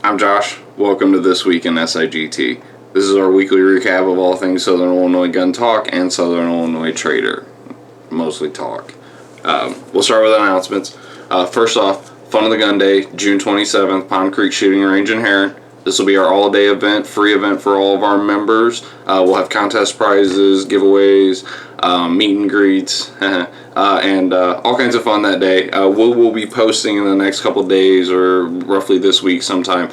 I'm Josh. Welcome to This Week in SIGT. This is our weekly recap of all things Southern Illinois gun talk and Southern Illinois trader. Mostly talk. We'll start with announcements. First off, Fun of the Gun Day, June 27th, Pond Creek Shooting Range in Heron. This will be our all-day event, free event for all of our members. We'll have contest prizes, giveaways, meet and greets, and all kinds of fun that day. We'll be posting in the next couple days, or roughly this week sometime,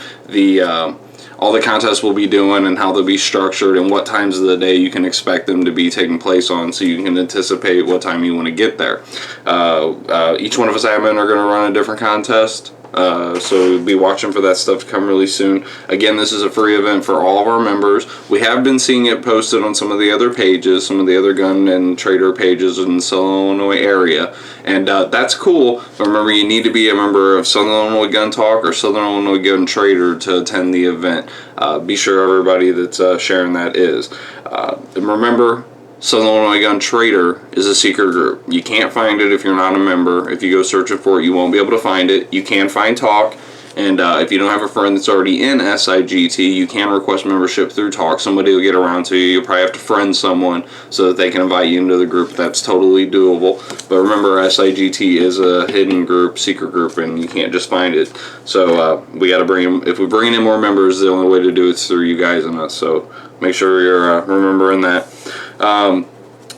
all the contests we'll be doing and how they'll be structured and what times of the day you can expect them to be taking place on, so you can anticipate what time you want to get there. Each one of us admin are going to run a different contest. So be watching for that stuff to come really soon. Again, this is a free event for all of our members. We have been seeing it posted on some of the other pages, some of the other gun and trader pages in the Southern Illinois area, and that's cool. But remember, you need to be a member of Southern Illinois Gun Talk or Southern Illinois Gun Trader to attend the event. Be sure everybody that's sharing that is. And remember, Southern Illinois Gun Trader is a secret group. You can't find it if you're not a member. If you go searching for it, you won't be able to find it. You can find Talk, and if you don't have a friend that's already in SIGT, you can request membership through Talk. Somebody will get around to you. You'll probably have to friend someone so that they can invite you into the group. That's totally doable. But remember, SIGT is a hidden group, secret group, and you can't just find it. So we got to bring them. If we're bringing in more members, the only way to do it is through you guys and us. So make sure you're remembering that.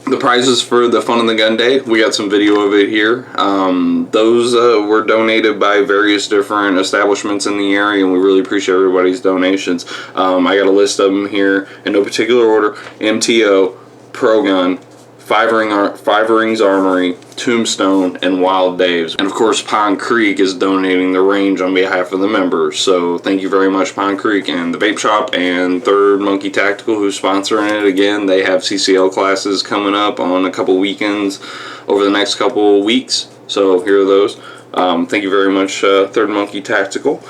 The prizes for the Fun of the Gun Day, we got some video of it here. Those were donated by various different establishments in the area, and we really appreciate everybody's donations. I got a list of them here in no particular order: MTO, Pro Gun, Five Rings Armory, Tombstone, and Wild Dave's. And of course, Pond Creek is donating the range on behalf of the members. So thank you very much, Pond Creek, and the Vape Shop and Third Monkey Tactical, who's sponsoring it. Again, they have CCL classes coming up on a couple weekends over the next couple weeks. So here are those. Thank you very much, Third Monkey Tactical.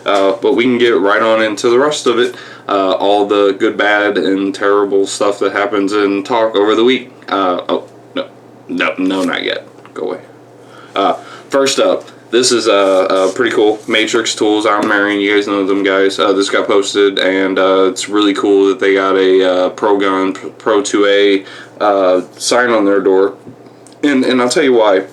But we can get right on into the rest of it. All the good, bad, and terrible stuff that happens in Talk over the week. No, not yet. Go away. First up, this is a pretty cool Matrix Tools. I'm Marion. You guys know them guys. This got posted, and it's really cool that they got a Pro Gun Pro 2A sign on their door. And I'll tell you why.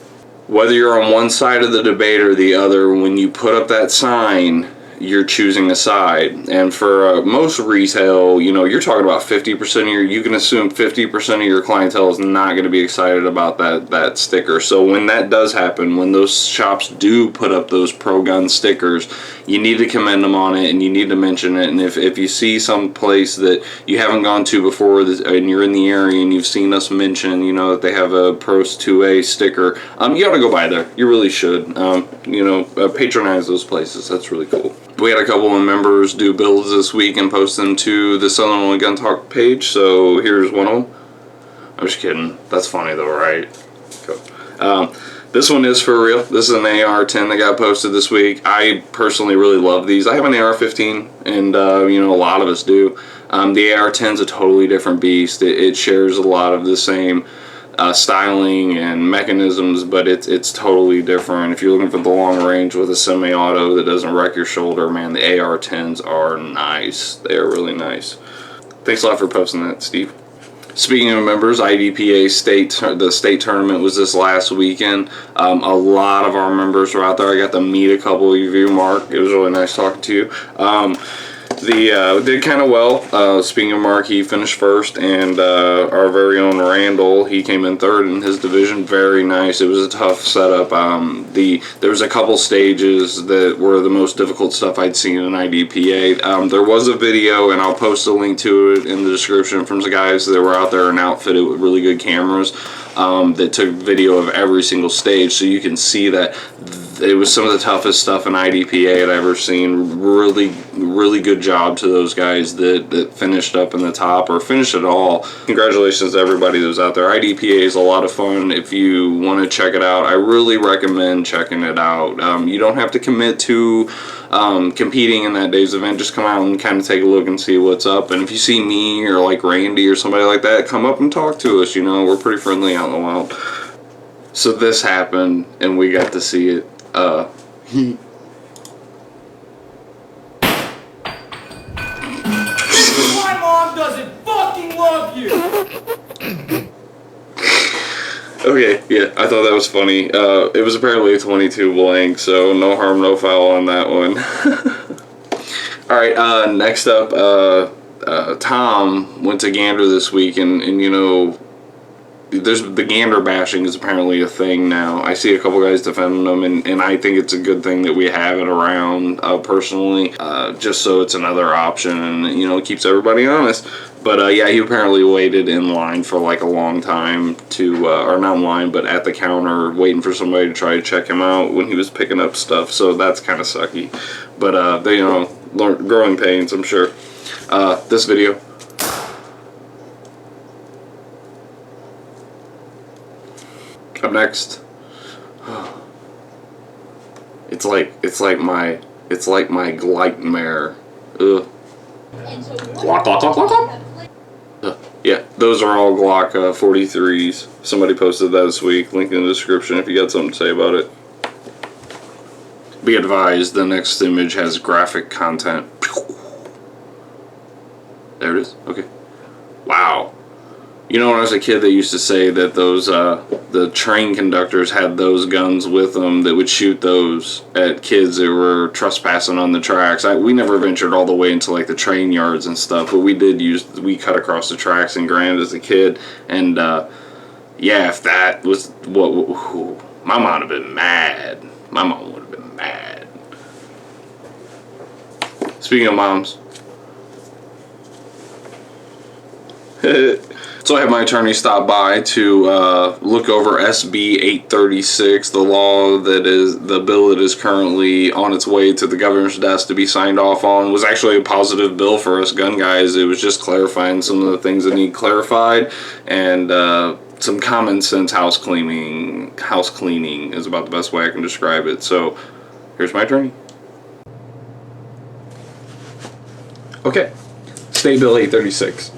Whether you're on one side of the debate or the other, when you put up that sign, you're choosing a side. And for most retail, you're talking about 50% of you can assume 50% of your clientele is not going to be excited about that sticker. So when that does happen, when those shops do put up those Pro Gun stickers, you need to commend them on it, and you need to mention it. And if you see some place that you haven't gone to before, and you're in the area and you've seen us mention, that they have a Pros 2A sticker, you ought to go by there. You really should. Patronize those places. That's really cool. We had a couple of members do builds this week and post them to the Southern Illinois Gun Talk page, so here's one of them. I'm just kidding. That's funny though, right? Cool. This one is for real. This is an AR-10 that got posted this week. I personally really love these. I have an AR-15, and a lot of us do. The AR-10 is a totally different beast. It shares a lot of the same styling and mechanisms, but it's totally different. If you're looking for the long range with a semi-auto that doesn't wreck your shoulder, man, the AR-10s are nice. They are really nice. Thanks a lot for posting that, Steve. Speaking of members, IDPA the state tournament was this last weekend. A lot of our members were out there. I got to meet a couple of you, Mark. It was really nice talking to you. Did kind of well. Speaking of Mark, he finished first, and our very own Randall, he came in third in his division. Very nice. It was a tough setup. There was a couple stages that were the most difficult stuff I'd seen in IDPA. There was a video, and I'll post a link to it in the description, from some guys that were out there and outfitted with really good cameras that took video of every single stage, so you can see that it was some of the toughest stuff in IDPA I'd ever seen. Really, really good job to those guys that finished up in the top or finished it all. Congratulations to everybody that was out there. IDPA is a lot of fun. If you want to check it out, I really recommend checking it out. You don't have to commit to competing in that day's event. Just come out and kind of take a look and see what's up. And if you see me or like Randy or somebody like that, come up and talk to us. We're pretty friendly out in the wild. So this happened, and we got to see it. doesn't fucking love you! Okay, yeah, I thought that was funny. It was apparently a 22 blank, so no harm, no foul on that one. Alright, next up, Tom went to Gander this week, and you know, there's the Gander bashing is apparently a thing now. I see a couple guys defending them, and I think it's a good thing that we have it around, personally, just so it's another option, and, you know, it keeps everybody honest. But, yeah, he apparently waited in line for, like, a long time to, or not in line, but at the counter, waiting for somebody to try to check him out when he was picking up stuff, so that's kind of sucky. But, they, you know, growing pains, I'm sure. This video. Up next, it's like my Glightmare. Ugh. Glock, Glock, Glock, Glock, Glock. Yeah, those are all Glock 43s. Somebody posted that this week. Link in the description if you got something to say about it. Be advised, the next image has graphic content. There it is. Okay. Wow. You know, when I was a kid, they used to say that those, the train conductors had those guns with them that would shoot those at kids that were trespassing on the tracks. We never ventured all the way into, like, the train yards and stuff, but we cut across the tracks in Grand as a kid, and, yeah, if that was my mom would have been mad. My mom would have been mad. Speaking of moms. So I had my attorney stop by to look over SB 836, the law that is, the bill that is currently on its way to the governor's desk to be signed off on. It was actually a positive bill for us gun guys. It was just clarifying some of the things that need clarified, and some common sense house cleaning. House cleaning is about the best way I can describe it. So here's my attorney. Okay, State Bill 836.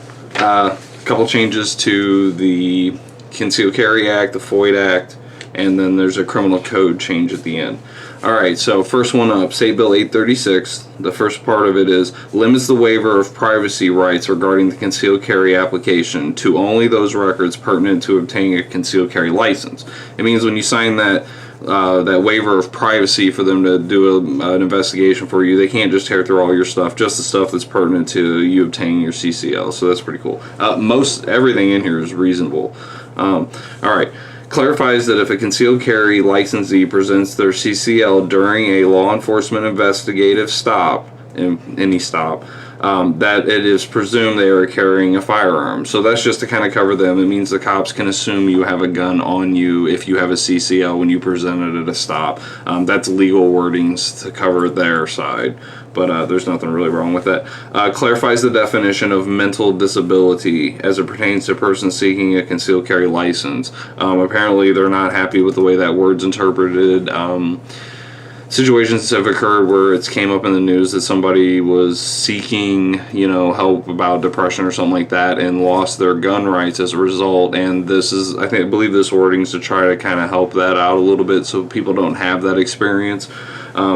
Couple changes to the Concealed Carry Act, the FOID Act, and then there's a criminal code change at the end. Alright, so first one up, State Bill 836. The first part of it is limits the waiver of privacy rights regarding the concealed carry application to only those records pertinent to obtaining a concealed carry license. It means when you sign that waiver of privacy for them to do an investigation for you, they can't just tear through all your stuff, just the stuff that's pertinent to you obtaining your CCL. So that's pretty cool. Everything in here is reasonable. Alright. Clarifies that if a concealed carry licensee presents their CCL during a law enforcement investigative stop, any stop, that it is presumed they are carrying a firearm. So that's just to kind of cover them. It means the cops can assume you have a gun on you if you have a CCL when you present it at a stop. That's legal wordings to cover their side, but there's nothing really wrong with that. Clarifies the definition of mental disability as it pertains to persons seeking a concealed carry license. Apparently they're not happy with the way that word's interpreted. Situations have occurred where it's came up in the news that somebody was seeking, you know, help about depression or something like that and lost their gun rights as a result, and this is, I believe this wording is to try to kind of help that out a little bit so people don't have that experience.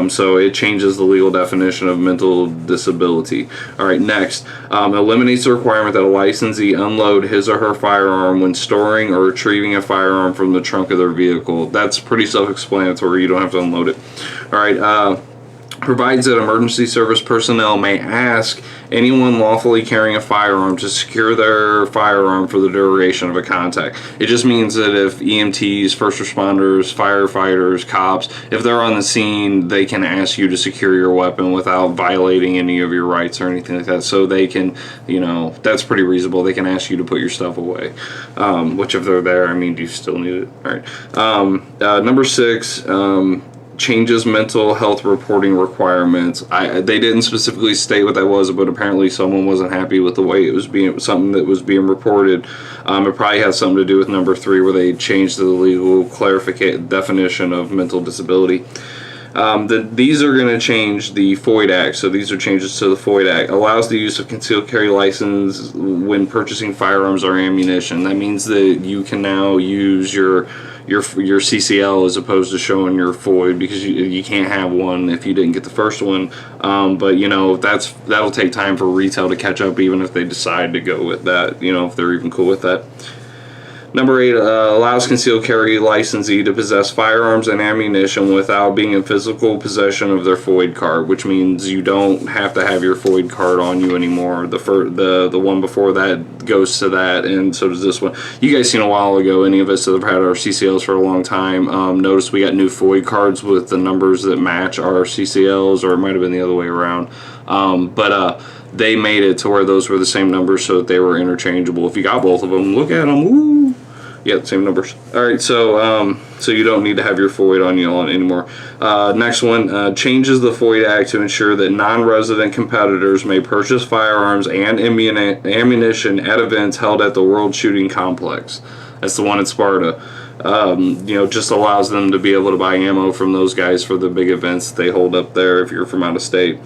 So it changes the legal definition of mental disability. Alright, next. Eliminates the requirement that a licensee unload his or her firearm when storing or retrieving a firearm from the trunk of their vehicle. That's pretty self-explanatory. You don't have to unload it. Alright, provides that emergency service personnel may ask anyone lawfully carrying a firearm to secure their firearm for the duration of a contact. It just means that if EMTs, first responders, firefighters, cops, if they're on the scene, they can ask you to secure your weapon without violating any of your rights or anything like that. So they can, you know, that's pretty reasonable. They can ask you to put your stuff away. Which if they're there, I mean, do you still need it? Alright. Number 6, changes mental health reporting requirements. They didn't specifically state what that was, but apparently someone wasn't happy with the way it was something that was being reported. It probably has something to do with number 3, where they changed the legal definition of mental disability. These are going to change the FOID Act, so these are changes to the FOID Act. Allows the use of concealed carry license when purchasing firearms or ammunition. That means that you can now use your your CCL as opposed to showing your FOID, because you can't have one if you didn't get the first one. But you know, that'll take time for retail to catch up, even if they decide to go with that. You know, if they're even cool with that. Number 8 allows concealed carry licensee to possess firearms and ammunition without being in physical possession of their FOID card, which means you don't have to have your FOID card on you anymore. The one before that goes to that, and so does this one. You guys seen a while ago, any of us that have had our CCLs for a long time, notice we got new FOID cards with the numbers that match our CCLs, or it might have been the other way around. They made it to where those were the same numbers so that they were interchangeable. If you got both of them, look at them. Woo! Yeah, same numbers. All right, so you don't need to have your FOID on you anymore. Next one, changes the FOID Act to ensure that non-resident competitors may purchase firearms and ammunition at events held at the World Shooting Complex. That's the one in Sparta. You know, just allows them to be able to buy ammo from those guys for the big events they hold up there if you're from out of state.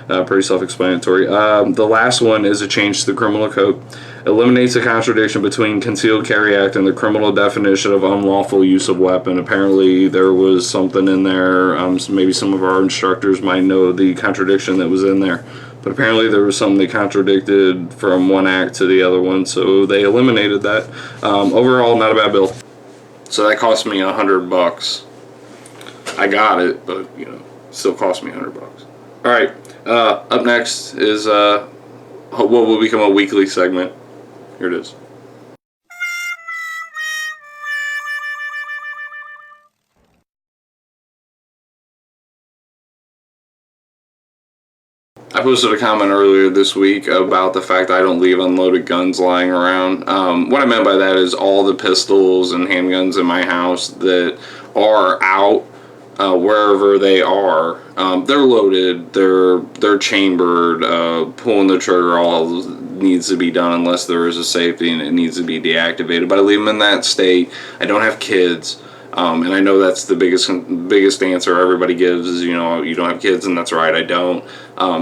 Pretty self-explanatory. The last one is a change to the criminal code. Eliminates the contradiction between Concealed Carry Act and the criminal definition of unlawful use of weapon. Apparently there was something in there, maybe some of our instructors might know the contradiction that was in there, but apparently there was something they contradicted from one act to the other one, so they eliminated that. Overall, not a bad bill. So that cost me $100. I got it, but you know, still cost me $100. All right, up next is what will become a weekly segment. Here it is. I posted a comment earlier this week about the fact that I don't leave unloaded guns lying around. What I meant by that is all the pistols and handguns in my house that are out, wherever they are, they're loaded, they're chambered, pulling the trigger all needs to be done unless there is a safety and it needs to be deactivated, but I leave them in that state. I don't have kids, and I know that's the biggest answer everybody gives is, you know, you don't have kids, and that's right, I don't.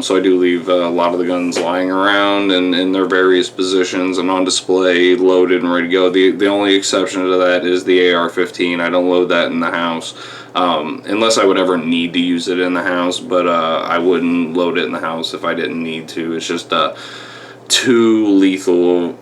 So I do leave a lot of the guns lying around and in their various positions and on display, loaded and ready to go. The only exception to that is the AR-15. I don't load that in the house, unless I would ever need to use it in the house, but I wouldn't load it in the house if I didn't need to. It's just too lethal.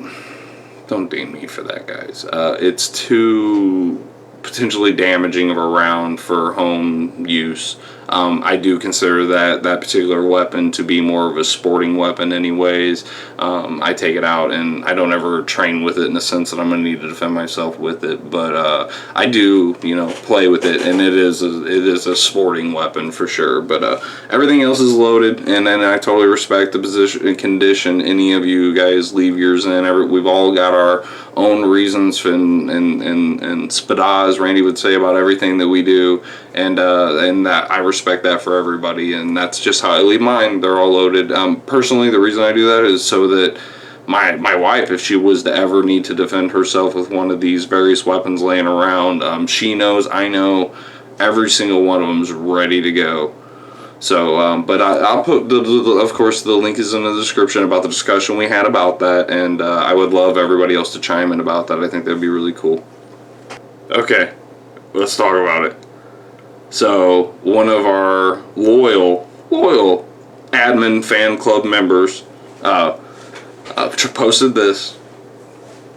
Don't ding me for that, guys. It's too potentially damaging of a round for home use. I do consider that particular weapon to be more of a sporting weapon anyways. I take it out and I don't ever train with it in the sense that I'm going to need to defend myself with it, but I do, you know, play with it, and it is a sporting weapon for sure. But everything else is loaded, and then I totally respect the position and condition any of you guys leave yours in. We've all got our own reasons and spadas, Randy would say, about everything that we do, and that I respect that for everybody, and that's just how I leave mine. They're all loaded. Personally, the reason I do that is so that my wife, if she was to ever need to defend herself with one of these various weapons laying around, she knows, I know, every single one of them is ready to go. So, but I'll put, of course, the link is in the description about the discussion we had about that, and I would love everybody else to chime in about that. I think that'd be really cool. Okay, let's talk about it. So, one of our loyal admin fan club members posted this.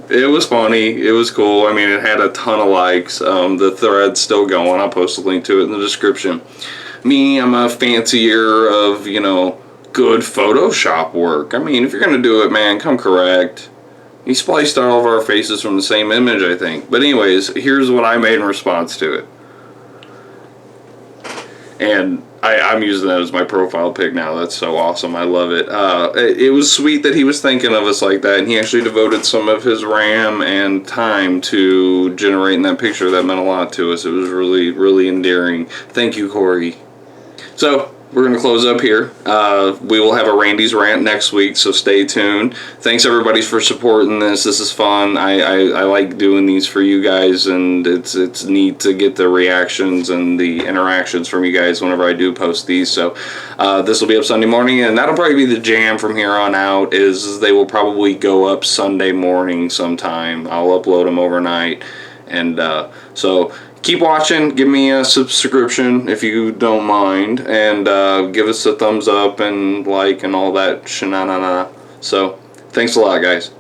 It was funny. It was cool. I mean, it had a ton of likes. The thread's still going. I'll post a link to it in the description. Me, I'm a fancier of, you know, good Photoshop work. I mean, if you're going to do it, man, come correct. He spliced all of our faces from the same image, I think. But anyways, here's what I made in response to it. And I'm using that as my profile pic now. That's so awesome. I love it. It was sweet that he was thinking of us like that, and he actually devoted some of his RAM and time to generating that picture. That meant a lot to us. It was really, really endearing. Thank you, Corey. So, we're going to close up here. We will have a Randy's Rant next week, so stay tuned. Thanks, everybody, for supporting this. This is fun. I like doing these for you guys, and it's neat to get the reactions and the interactions from you guys whenever I do post these. So, this will be up Sunday morning, and that'll probably be the jam from here on out, is they will probably go up Sunday morning sometime. I'll upload them overnight. And so keep watching. Give me a subscription if you don't mind, and give us a thumbs up and like and all that shenanigans. So thanks a lot, guys.